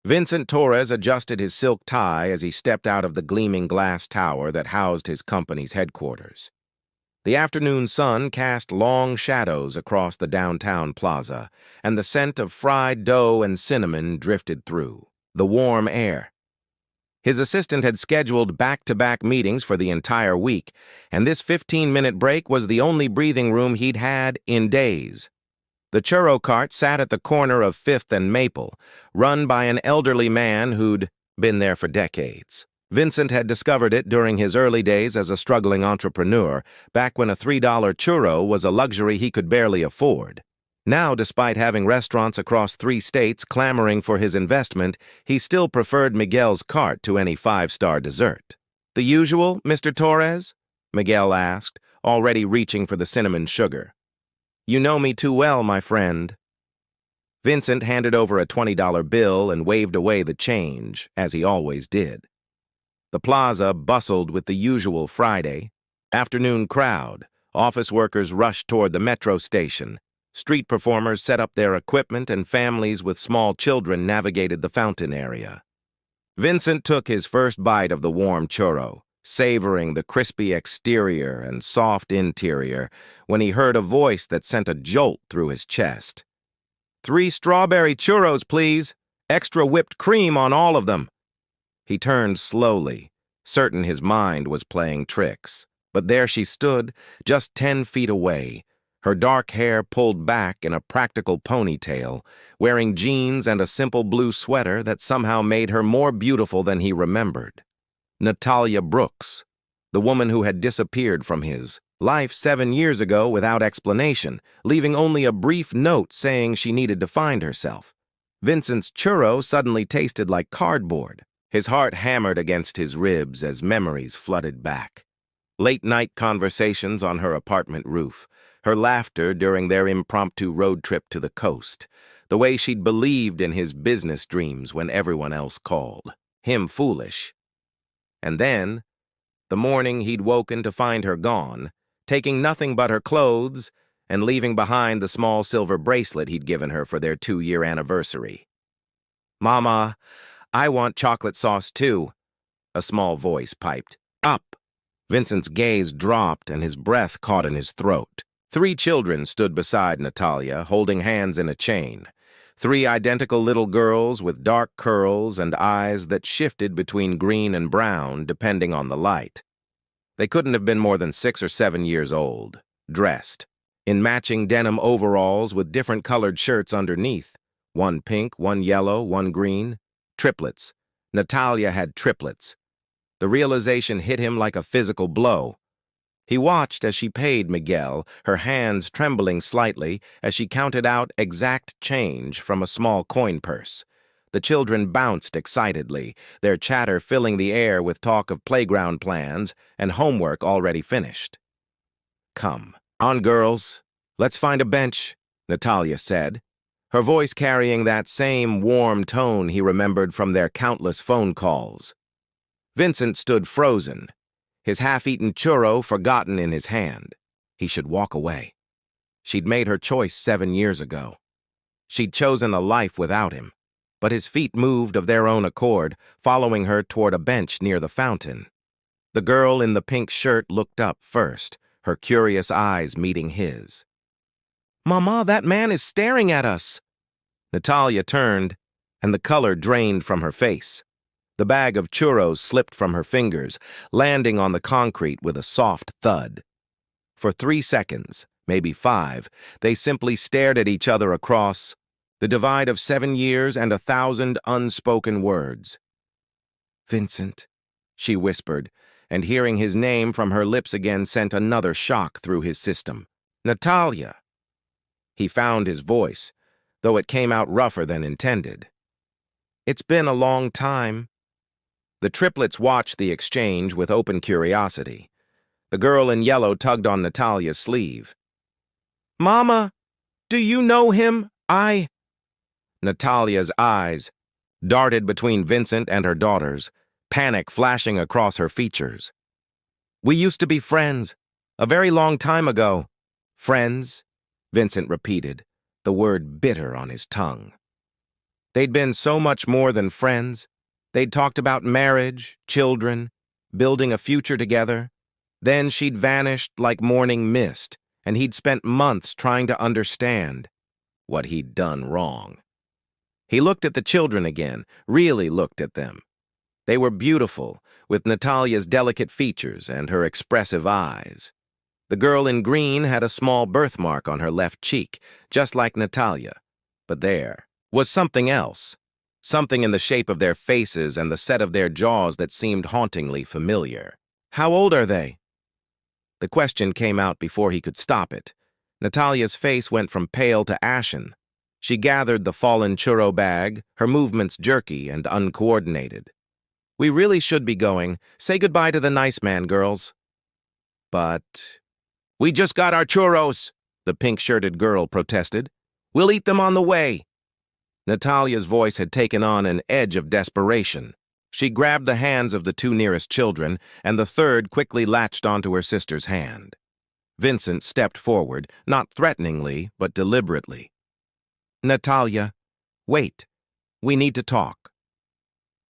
Vincent Torres adjusted his silk tie as he stepped out of the gleaming glass tower that housed his company's headquarters. The afternoon sun cast long shadows across the downtown plaza, and the scent of fried dough and cinnamon drifted through the warm air. His assistant had scheduled back-to-back meetings for the entire week, and this 15-minute break was the only breathing room he'd had in days. The churro cart sat at the corner of 5th and Maple, run by an elderly man who'd been there for decades. Vincent had discovered it during his early days as a struggling entrepreneur, back when a $3 churro was a luxury he could barely afford. Now, despite having restaurants across 3 states clamoring for his investment, he still preferred Miguel's cart to any 5-star dessert. "The usual, Mr. Torres?" Miguel asked, already reaching for the cinnamon sugar. "You know me too well, my friend." Vincent handed over a $20 bill and waved away the change, as he always did. The plaza bustled with the usual Friday afternoon crowd. Office workers rushed toward the metro station. Street performers set up their equipment, and families with small children navigated the fountain area. Vincent took his first bite of the warm churro, savoring the crispy exterior and soft interior, when he heard a voice that sent a jolt through his chest. "3 strawberry churros, please. Extra whipped cream on all of them." He turned slowly, certain his mind was playing tricks. But there she stood, just 10 feet away, her dark hair pulled back in a practical ponytail, wearing jeans and a simple blue sweater that somehow made her more beautiful than he remembered. Natalia Brooks, the woman who had disappeared from his life 7 years ago without explanation, leaving only a brief note saying she needed to find herself. Vincent's churro suddenly tasted like cardboard. His heart hammered against his ribs as memories flooded back. Late-night conversations on her apartment roof, her laughter during their impromptu road trip to the coast, the way she'd believed in his business dreams when everyone else called him foolish. And then, the morning he'd woken to find her gone, taking nothing but her clothes and leaving behind the small silver bracelet he'd given her for their 2-year anniversary. "Mama, I want chocolate sauce too," a small voice piped. "Up!" Vincent's gaze dropped and his breath caught in his throat. 3 children stood beside Natalia, holding hands in a chain. 3 identical little girls with dark curls and eyes that shifted between green and brown depending on the light. They couldn't have been more than 6 or 7 years old, dressed in matching denim overalls with different colored shirts underneath. 1 pink, 1 yellow, 1 green. Triplets. Natalia had triplets. The realization hit him like a physical blow. He watched as she paid Miguel, her hands trembling slightly as she counted out exact change from a small coin purse. The children bounced excitedly, their chatter filling the air with talk of playground plans and homework already finished. "Come on, girls. Let's find a bench," Natalia said, her voice carrying that same warm tone he remembered from their countless phone calls. Vincent stood frozen, his half-eaten churro forgotten in his hand. He should walk away. She'd made her choice 7 years ago. She'd chosen a life without him, but his feet moved of their own accord, following her toward a bench near the fountain. The girl in the pink shirt looked up first, her curious eyes meeting his. "Mama, that man is staring at us." Natalia turned, and the color drained from her face. The bag of churros slipped from her fingers, landing on the concrete with a soft thud. For 3 seconds, maybe 5, they simply stared at each other across the divide of 7 years and 1,000 unspoken words. "Vincent," she whispered, and hearing his name from her lips again sent another shock through his system. "Natalia." He found his voice, though it came out rougher than intended. "It's been a long time." The triplets watched the exchange with open curiosity. The girl in yellow tugged on Natalia's sleeve. "Mama, do you know him? Natalia's eyes darted between Vincent and her daughters, panic flashing across her features. "We used to be friends, a very long time ago." "Friends?" Vincent repeated, the word bitter on his tongue. They'd been so much more than friends. They'd talked about marriage, children, building a future together. Then she'd vanished like morning mist, and he'd spent months trying to understand what he'd done wrong. He looked at the children again, really looked at them. They were beautiful, with Natalia's delicate features and her expressive eyes. The girl in green had a small birthmark on her left cheek, just like Natalia. But there was something else, something in the shape of their faces and the set of their jaws that seemed hauntingly familiar. "How old are they?" The question came out before he could stop it. Natalia's face went from pale to ashen. She gathered the fallen churro bag, her movements jerky and uncoordinated. "We really should be going. Say goodbye to the nice man, girls." "But we just got our churros," the pink-shirted girl protested. "We'll eat them on the way." Natalia's voice had taken on an edge of desperation. She grabbed the hands of the two nearest children, and the third quickly latched onto her sister's hand. Vincent stepped forward, not threateningly, but deliberately. "Natalia, wait. We need to talk."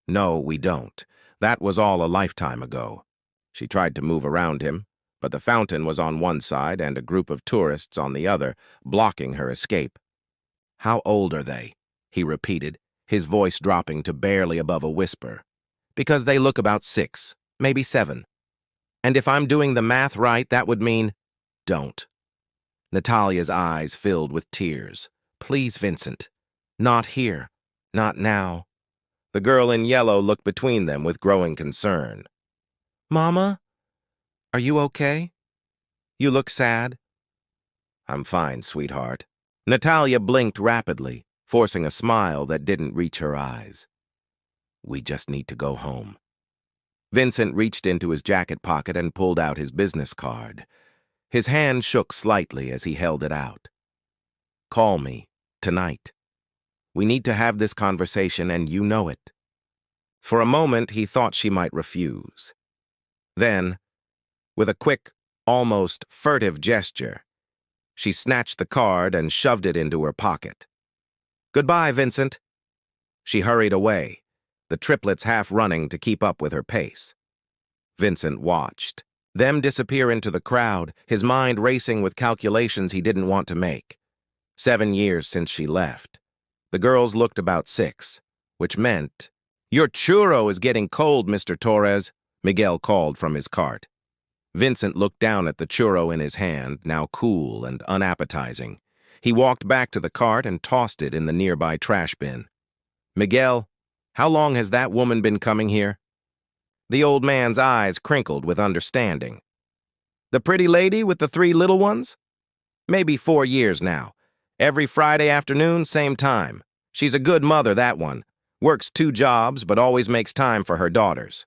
"No, we don't. That was all a lifetime ago." She tried to move around him, but the fountain was on one side and a group of tourists on the other, blocking her escape. "How old are they?" he repeated, his voice dropping to barely above a whisper. "Because they look about 6, maybe 7. And if I'm doing the math right, that would mean—" "Don't." Natalia's eyes filled with tears. "Please, Vincent. Not here. Not now." The girl in yellow looked between them with growing concern. "Mama? Are you okay? You look sad." "I'm fine, sweetheart." Natalia blinked rapidly, forcing a smile that didn't reach her eyes. "We just need to go home." Vincent reached into his jacket pocket and pulled out his business card. His hand shook slightly as he held it out. "Call me, tonight. We need to have this conversation, and you know it." For a moment, he thought she might refuse. Then, with a quick, almost furtive gesture, she snatched the card and shoved it into her pocket. "Goodbye, Vincent." She hurried away, the triplets half running to keep up with her pace. Vincent watched them disappear into the crowd, his mind racing with calculations he didn't want to make. 7 years since she left. The girls looked about 6, which meant, "Your churro is getting cold, Mr. Torres," Miguel called from his cart. Vincent looked down at the churro in his hand, now cool and unappetizing. He walked back to the cart and tossed it in the nearby trash bin. "Miguel, how long has that woman been coming here?" The old man's eyes crinkled with understanding. "The pretty lady with the 3 little ones? Maybe 4 years now. Every Friday afternoon, same time. She's a good mother, that one. Works 2 jobs, but always makes time for her daughters."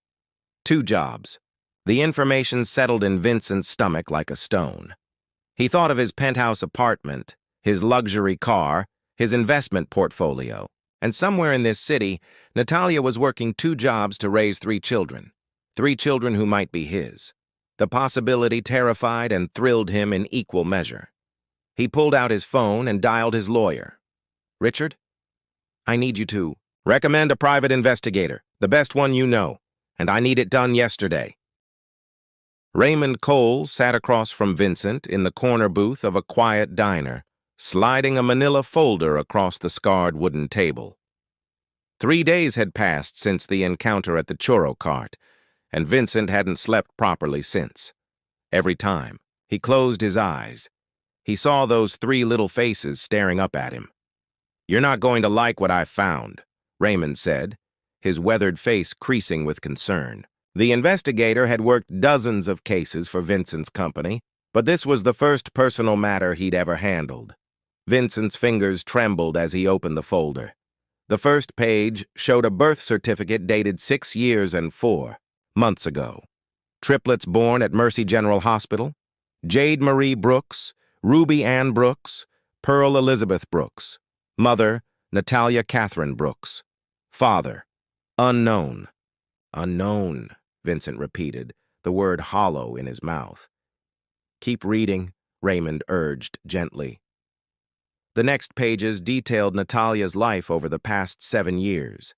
2 jobs. The information settled in Vincent's stomach like a stone. He thought of his penthouse apartment, his luxury car, his investment portfolio, and somewhere in this city, Natalia was working 2 jobs to raise 3 children. 3 children who might be his. The possibility terrified and thrilled him in equal measure. He pulled out his phone and dialed his lawyer. "Richard? I need you to recommend a private investigator, the best one you know, and I need it done yesterday." Raymond Cole sat across from Vincent in the corner booth of a quiet diner, sliding a manila folder across the scarred wooden table. 3 days had passed since the encounter at the churro cart, and Vincent hadn't slept properly since. Every time he closed his eyes, he saw those 3 little faces staring up at him. "You're not going to like what I've found," Raymond said, his weathered face creasing with concern. The investigator had worked dozens of cases for Vincent's company, but this was the first personal matter he'd ever handled. Vincent's fingers trembled as he opened the folder. The first page showed a birth certificate dated 6 years and 4 months ago. Triplets born at Mercy General Hospital, Jade Marie Brooks, Ruby Ann Brooks, Pearl Elizabeth Brooks. Mother, Natalia Catherine Brooks. Father, unknown. "Unknown," Vincent repeated, the word hollow in his mouth. "Keep reading," Raymond urged gently. The next pages detailed Natalia's life over the past 7 years.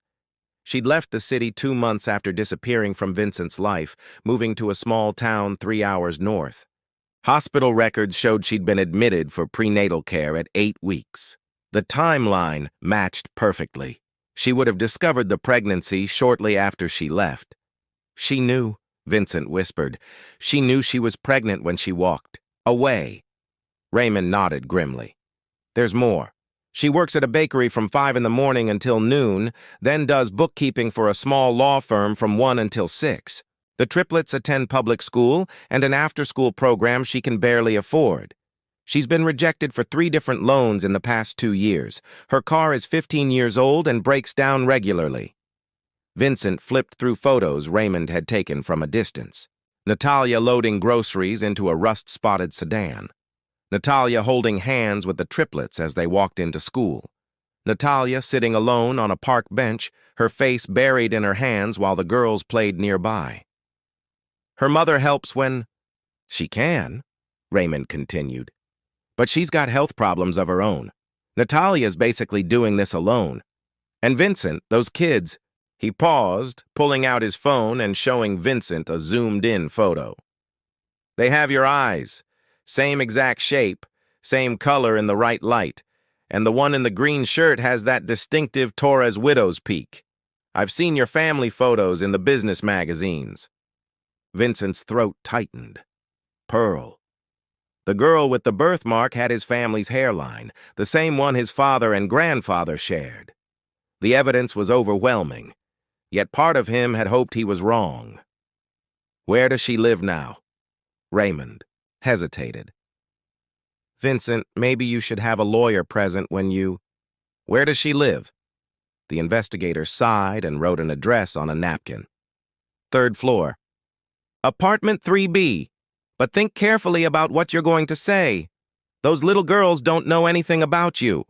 She'd left the city 2 months after disappearing from Vincent's life, moving to a small town 3 hours north. Hospital records showed she'd been admitted for prenatal care at 8 weeks. The timeline matched perfectly. She would have discovered the pregnancy shortly after she left. She knew, Vincent whispered. She knew she was pregnant when she walked away. Raymond nodded grimly. There's more. She works at a bakery from 5 in the morning until noon, then does bookkeeping for a small law firm from 1 until 6. The triplets attend public school and an after-school program she can barely afford. She's been rejected for 3 different loans in the past 2 years. Her car is 15 years old and breaks down regularly. Vincent flipped through photos Raymond had taken from a distance. Natalia loading groceries into a rust-spotted sedan. Natalia holding hands with the triplets as they walked into school. Natalia sitting alone on a park bench, her face buried in her hands while the girls played nearby. Her mother helps when she can, Raymond continued. But she's got health problems of her own. Natalia's basically doing this alone. And Vincent, those kids, he paused, pulling out his phone and showing Vincent a zoomed-in photo. They have your eyes. Same exact shape, same color in the right light, and the one in the green shirt has that distinctive Torres widow's peak. I've seen your family photos in the business magazines. Vincent's throat tightened. Pearl. The girl with the birthmark had his family's hairline, the same one his father and grandfather shared. The evidence was overwhelming, yet part of him had hoped he was wrong. Where does she live now? Raymond hesitated. Vincent, maybe you should have a lawyer present when you... Where does she live? The investigator sighed and wrote an address on a napkin. 3rd floor. Apartment 3B. But think carefully about what you're going to say. Those little girls don't know anything about you.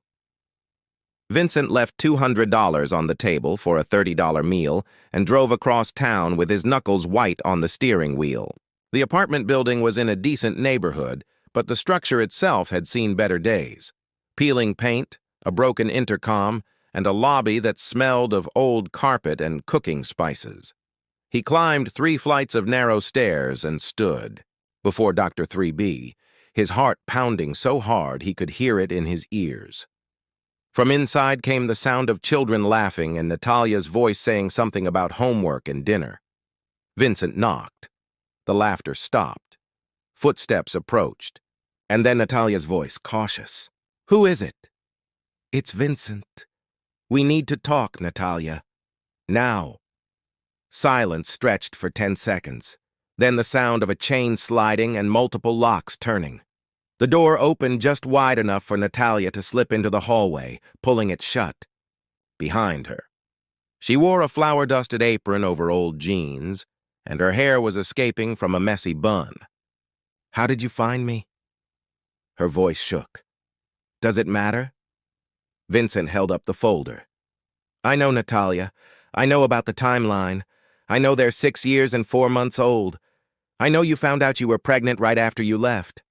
Vincent left $200 on the table for a $30 meal and drove across town with his knuckles white on the steering wheel. The apartment building was in a decent neighborhood, but the structure itself had seen better days. Peeling paint, a broken intercom, and a lobby that smelled of old carpet and cooking spices. He climbed 3 flights of narrow stairs and stood before Dr. 3B, his heart pounding so hard he could hear it in his ears. From inside came the sound of children laughing and Natalia's voice saying something about homework and dinner. Vincent knocked. The laughter stopped. Footsteps approached. And then Natalia's voice, cautious. Who is it? It's Vincent. We need to talk, Natalia. Now. Silence stretched for 10 seconds. Then the sound of a chain sliding and multiple locks turning. The door opened just wide enough for Natalia to slip into the hallway, pulling it shut. Behind her. She wore a flour-dusted apron over old jeans, and her hair was escaping from a messy bun. How did you find me? Her voice shook. Does it matter? Vincent held up the folder. I know, Natalia. I know about the timeline. I know they're 6 years and 4 months old. I know you found out you were pregnant right after you left.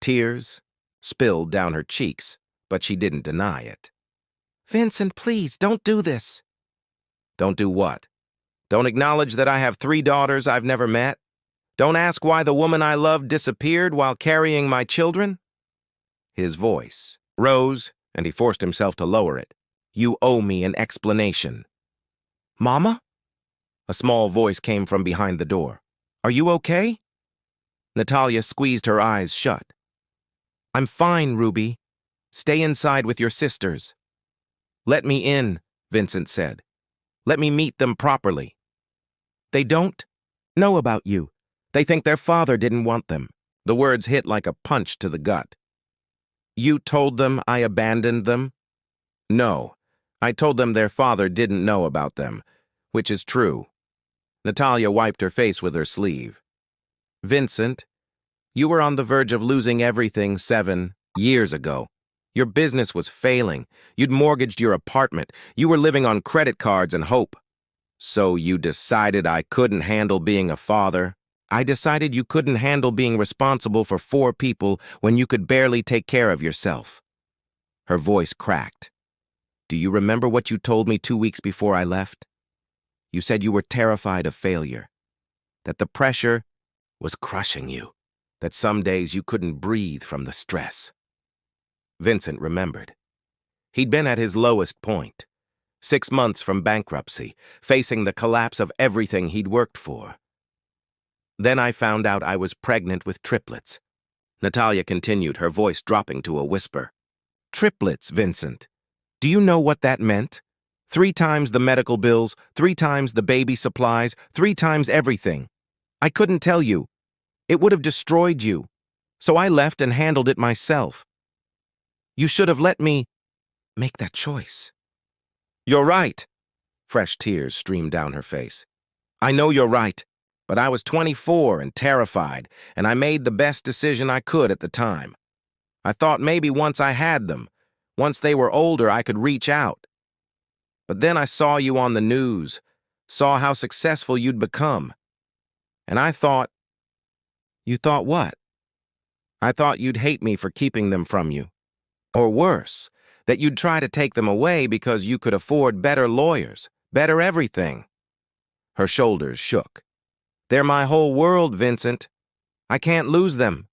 Tears spilled down her cheeks, but she didn't deny it. Vincent, please, don't do this. Don't do what? Don't acknowledge that I have 3 daughters I've never met? Don't ask why the woman I loved disappeared while carrying my children? His voice rose, and he forced himself to lower it. You owe me an explanation. Mama? A small voice came from behind the door. Are you okay? Natalia squeezed her eyes shut. I'm fine, Ruby. Stay inside with your sisters. Let me in, Vincent said. Let me meet them properly. They don't know about you. They think their father didn't want them. The words hit like a punch to the gut. You told them I abandoned them? No. I told them their father didn't know about them, which is true. Natalia wiped her face with her sleeve. Vincent, you were on the verge of losing everything 7 years ago. Your business was failing. You'd mortgaged your apartment. You were living on credit cards and hope. So you decided I couldn't handle being a father? I decided you couldn't handle being responsible for 4 people when you could barely take care of yourself. Her voice cracked. Do you remember what you told me 2 weeks before I left? You said you were terrified of failure, that the pressure was crushing you, that some days you couldn't breathe from the stress. Vincent remembered. He'd been at his lowest point, 6 months from bankruptcy, facing the collapse of everything he'd worked for. Then I found out I was pregnant with triplets. Natalia continued, her voice dropping to a whisper. Triplets, Vincent. Do you know what that meant? 3 times the medical bills, 3 times the baby supplies, 3 times everything. I couldn't tell you. It would have destroyed you. So I left and handled it myself. You should have let me make that choice. You're right. Fresh tears streamed down her face. I know you're right, but I was 24 and terrified, and I made the best decision I could at the time. I thought maybe once I had them, once they were older, I could reach out. But then I saw you on the news, saw how successful you'd become. And I thought... You thought what? I thought you'd hate me for keeping them from you. Or worse, that you'd try to take them away because you could afford better lawyers, better everything. Her shoulders shook. They're my whole world, Vincent. I can't lose them.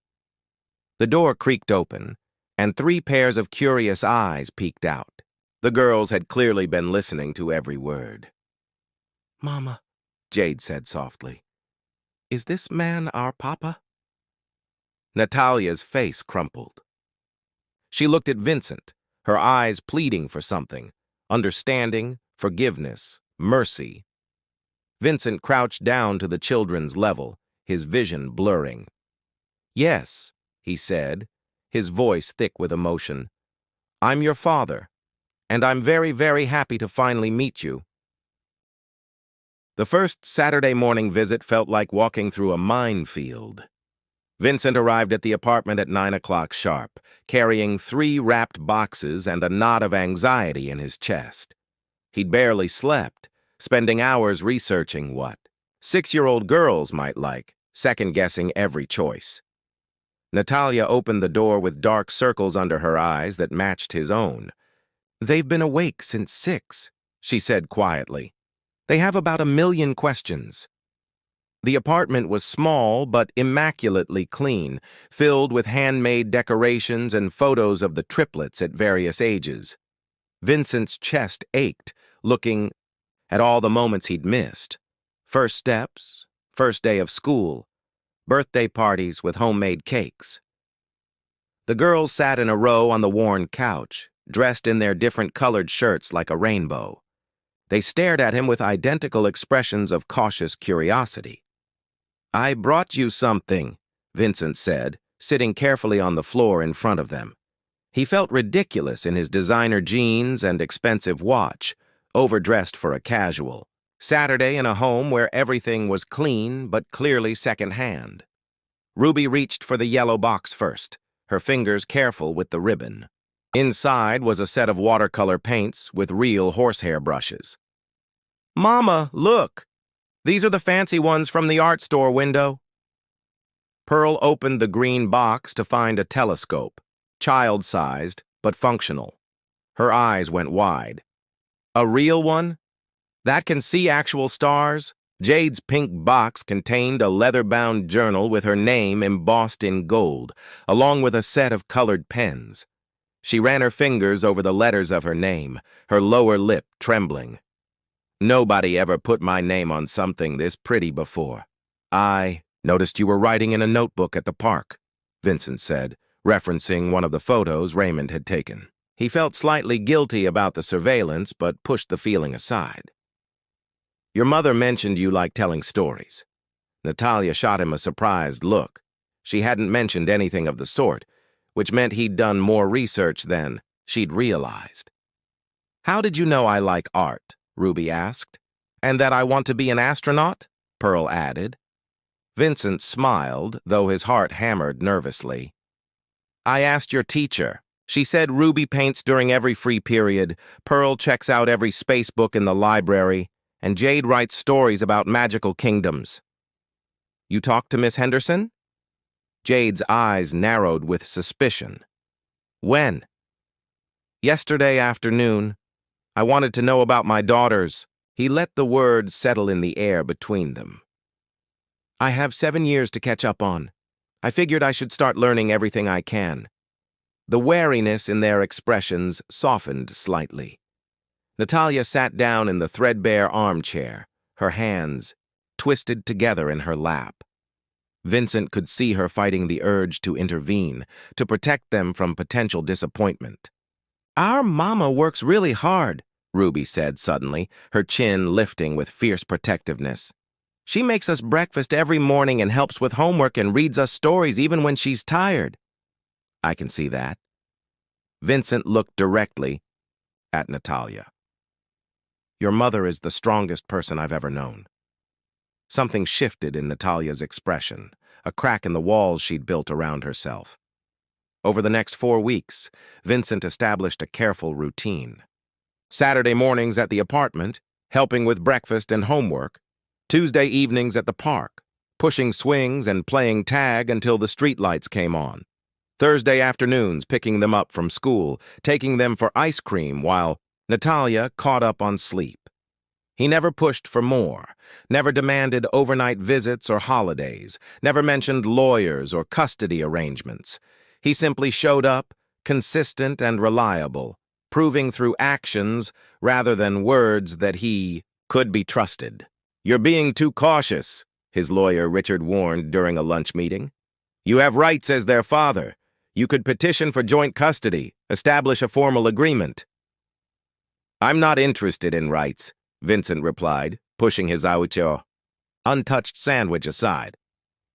The door creaked open, and 3 pairs of curious eyes peeked out. The girls had clearly been listening to every word. Mama, Jade said softly, is this man our papa? Natalia's face crumpled. She looked at Vincent, her eyes pleading for something, understanding, forgiveness, mercy. Vincent crouched down to the children's level, his vision blurring. Yes, he said, his voice thick with emotion. I'm your father, and I'm very, very happy to finally meet you. The first Saturday morning visit felt like walking through a minefield. Vincent arrived at the apartment at 9 o'clock sharp, carrying 3 wrapped boxes and a knot of anxiety in his chest. He'd barely slept, spending hours researching what 6-year-old girls might like, second-guessing every choice. Natalia opened the door with dark circles under her eyes that matched his own. They've been awake since 6, she said quietly. They have about 1 million questions. The apartment was small but immaculately clean, filled with handmade decorations and photos of the triplets at various ages. Vincent's chest ached, looking at all the moments he'd missed. First steps, first day of school, birthday parties with homemade cakes. The girls sat in a row on the worn couch, dressed in their different colored shirts like a rainbow. They stared at him with identical expressions of cautious curiosity. I brought you something, Vincent said, sitting carefully on the floor in front of them. He felt ridiculous in his designer jeans and expensive watch, overdressed for a casual Saturday in a home where everything was clean but clearly second-hand. Ruby reached for the yellow box first, her fingers careful with the ribbon. Inside was a set of watercolor paints with real horsehair brushes. Mama, look! These are the fancy ones from the art store window. Pearl opened the green box to find a telescope, child-sized but functional. Her eyes went wide. A real one? That can see actual stars? Jade's pink box contained a leather-bound journal with her name embossed in gold, along with a set of colored pens. She ran her fingers over the letters of her name, her lower lip trembling. Nobody ever put my name on something this pretty before. I noticed you were writing in a notebook at the park, Vincent said, referencing one of the photos Raymond had taken. He felt slightly guilty about the surveillance, but pushed the feeling aside. Your mother mentioned you like telling stories. Natalia shot him a surprised look. She hadn't mentioned anything of the sort, which meant he'd done more research than she'd realized. How did you know I like art? Ruby asked. And that I want to be an astronaut? Pearl added. Vincent smiled, though his heart hammered nervously. I asked your teacher. She said Ruby paints during every free period, Pearl checks out every space book in the library, and Jade writes stories about magical kingdoms. You talked to Miss Henderson? Jade's eyes narrowed with suspicion. When? Yesterday afternoon, I wanted to know about my daughters. He let the words settle in the air between them. I have 7 years to catch up on. I figured I should start learning everything I can. The wariness in their expressions softened slightly. Natalia sat down in the threadbare armchair, her hands twisted together in her lap. Vincent could see her fighting the urge to intervene, to protect them from potential disappointment. Our mama works really hard, Ruby said suddenly, her chin lifting with fierce protectiveness. She makes us breakfast every morning and helps with homework and reads us stories even when she's tired. I can see that. Vincent looked directly at Natalia. Your mother is the strongest person I've ever known. Something shifted in Natalia's expression, a crack in the walls she'd built around herself. Over the next 4 weeks, Vincent established a careful routine. Saturday mornings at the apartment, helping with breakfast and homework. Tuesday evenings at the park, pushing swings and playing tag until the streetlights came on. Thursday afternoons picking them up from school, taking them for ice cream while Natalia caught up on sleep. He never pushed for more, never demanded overnight visits or holidays, never mentioned lawyers or custody arrangements. He simply showed up, consistent and reliable, proving through actions rather than words that he could be trusted. You're being too cautious, his lawyer Richard warned during a lunch meeting. You have rights as their father. You could petition for joint custody, establish a formal agreement. I'm not interested in rights, Vincent replied, pushing his untouched sandwich aside.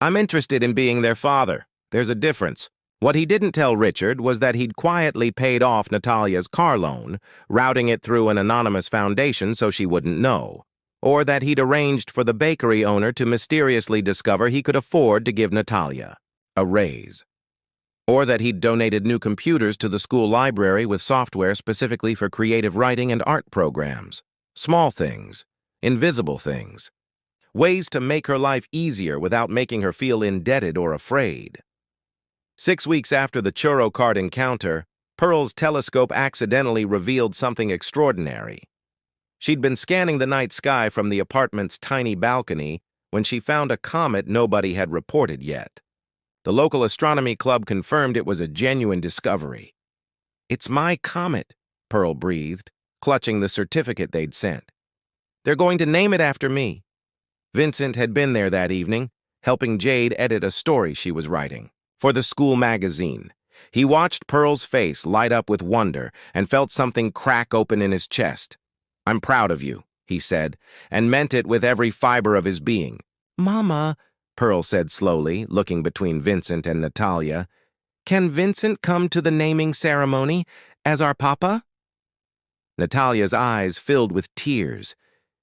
I'm interested in being their father. There's a difference. What he didn't tell Richard was that he'd quietly paid off Natalia's car loan, routing it through an anonymous foundation so she wouldn't know, or that he'd arranged for the bakery owner to mysteriously discover he could afford to give Natalia a raise, or that he'd donated new computers to the school library with software specifically for creative writing and art programs. Small things, invisible things, ways to make her life easier without making her feel indebted or afraid. 6 weeks after the Churro cart encounter, Pearl's telescope accidentally revealed something extraordinary. She'd been scanning the night sky from the apartment's tiny balcony when she found a comet nobody had reported yet. The local astronomy club confirmed it was a genuine discovery. It's my comet, Pearl breathed, clutching the certificate they'd sent. They're going to name it after me. Vincent had been there that evening, helping Jade edit a story she was writing for the school magazine. He watched Pearl's face light up with wonder and felt something crack open in his chest. I'm proud of you, he said, and meant it with every fiber of his being. Mama, Pearl said slowly, looking between Vincent and Natalia, can Vincent come to the naming ceremony as our papa? Natalia's eyes filled with tears.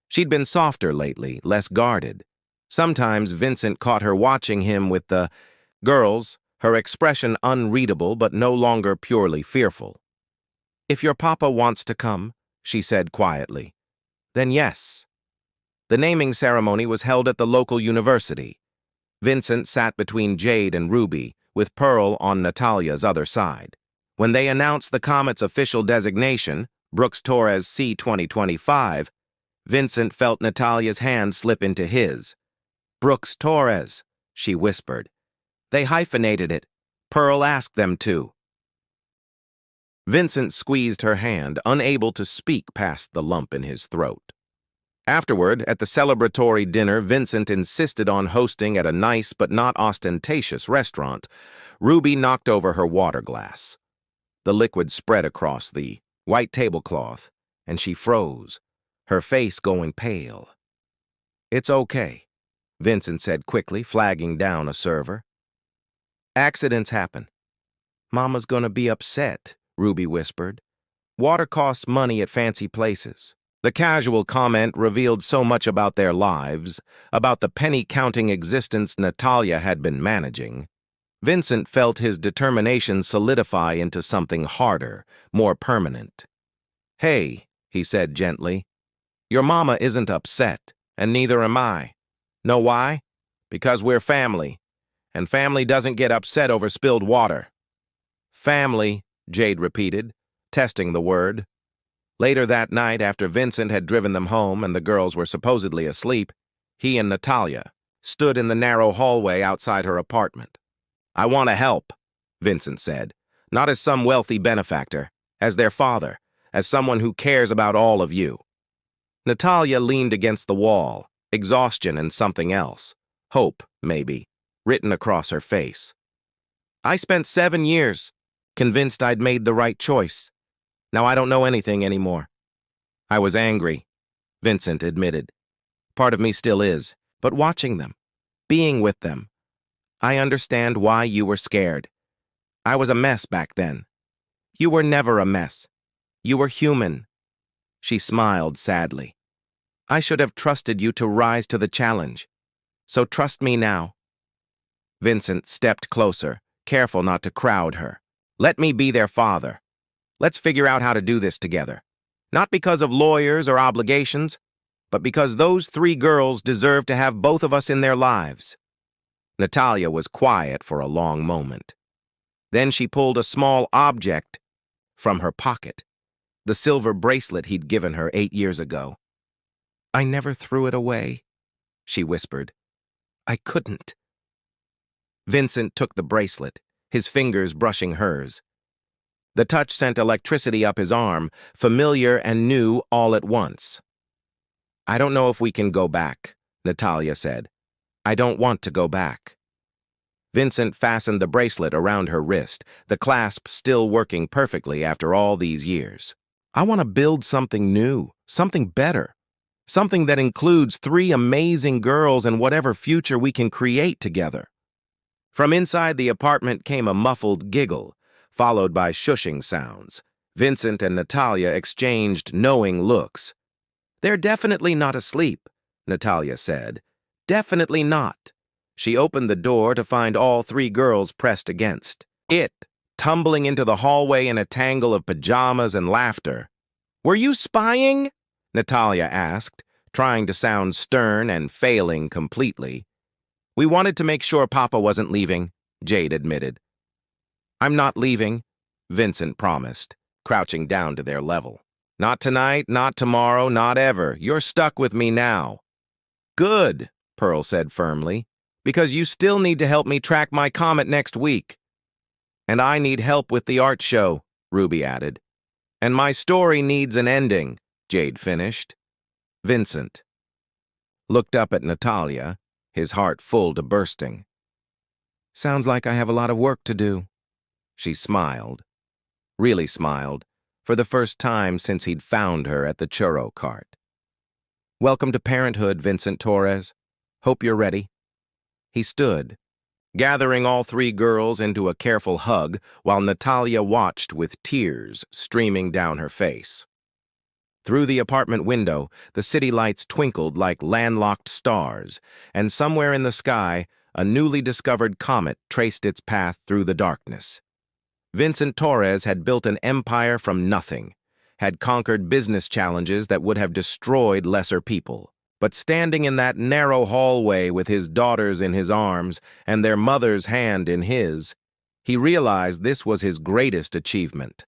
She'd been softer lately, less guarded. Sometimes Vincent caught her watching him with the girls, her expression unreadable but no longer purely fearful. If your papa wants to come, she said quietly, then yes. The naming ceremony was held at the local university. Vincent sat between Jade and Ruby, with Pearl on Natalia's other side. When they announced the comet's official designation, Brooks Torres C 2025, Vincent felt Natalia's hand slip into his. Brooks Torres, she whispered. They hyphenated it. Pearl asked them to. Vincent squeezed her hand, unable to speak past the lump in his throat. Afterward, at the celebratory dinner Vincent insisted on hosting at a nice but not ostentatious restaurant, Ruby knocked over her water glass. The liquid spread across the white tablecloth, and she froze, her face going pale. It's okay, Vincent said quickly, flagging down a server. Accidents happen. Mama's gonna be upset, Ruby whispered. Water costs money at fancy places. The casual comment revealed so much about their lives, about the penny-counting existence Natalia had been managing. Vincent felt his determination solidify into something harder, more permanent. Hey, he said gently, your mama isn't upset, and neither am I. Know why? Because we're family, and family doesn't get upset over spilled water. Family, Jade repeated, testing the word. Later that night, after Vincent had driven them home and the girls were supposedly asleep, he and Natalia stood in the narrow hallway outside her apartment. "I want to help," Vincent said, "not as some wealthy benefactor, as their father, as someone who cares about all of you." Natalia leaned against the wall, exhaustion and something else, hope, maybe, written across her face. "I spent 7 years, convinced I'd made the right choice. Now I don't know anything anymore." "I was angry," Vincent admitted. "Part of me still is, but watching them, being with them, I understand why you were scared. I was a mess back then. You were never a mess. You were human." She smiled sadly. "I should have trusted you to rise to the challenge. So trust me now." Vincent stepped closer, careful not to crowd her. "Let me be their father. Let's figure out how to do this together. Not because of lawyers or obligations, but because those 3 girls deserve to have both of us in their lives." Natalia was quiet for a long moment. Then she pulled a small object from her pocket, the silver bracelet he'd given her 8 years ago. "I never threw it away," she whispered. "I couldn't." Vincent took the bracelet, his fingers brushing hers. The touch sent electricity up his arm, familiar and new all at once. "I don't know if we can go back," Natalia said. "I don't want to go back." Vincent fastened the bracelet around her wrist, the clasp still working perfectly after all these years. "I want to build something new, something better, something that includes 3 amazing girls and whatever future we can create together." From inside the apartment came a muffled giggle, followed by shushing sounds. Vincent and Natalia exchanged knowing looks. "They're definitely not asleep," Natalia said. "Definitely not." She opened the door to find all 3 girls pressed against it, tumbling into the hallway in a tangle of pajamas and laughter. "Were you spying?" Natalia asked, trying to sound stern and failing completely. "We wanted to make sure Papa wasn't leaving," Jade admitted. "I'm not leaving," Vincent promised, crouching down to their level. "Not tonight, not tomorrow, not ever. You're stuck with me now." "Good," Pearl said firmly, "because you still need to help me track my comet next week." "And I need help with the art show," Ruby added. "And my story needs an ending," Jade finished. Vincent looked up at Natalia, his heart full to bursting. "Sounds like I have a lot of work to do." She smiled, really smiled, for the first time since he'd found her at the churro cart. "Welcome to parenthood, Vincent Torres. Hope you're ready." He stood, gathering all 3 girls into a careful hug while Natalia watched with tears streaming down her face. Through the apartment window, the city lights twinkled like landlocked stars, and somewhere in the sky, a newly discovered comet traced its path through the darkness. Vincent Torres had built an empire from nothing, had conquered business challenges that would have destroyed lesser people. But standing in that narrow hallway with his daughters in his arms and their mother's hand in his, he realized this was his greatest achievement.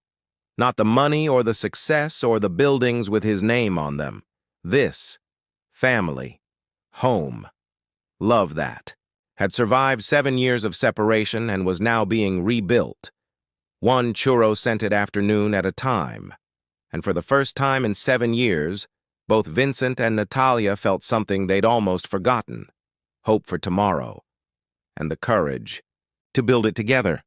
Not the money or the success or the buildings with his name on them. This, family, home, love that, had survived 7 years of separation and was now being rebuilt, one churro-scented afternoon at a time. And for the first time in 7 years, both Vincent and Natalia felt something they'd almost forgotten, hope for tomorrow, and the courage to build it together.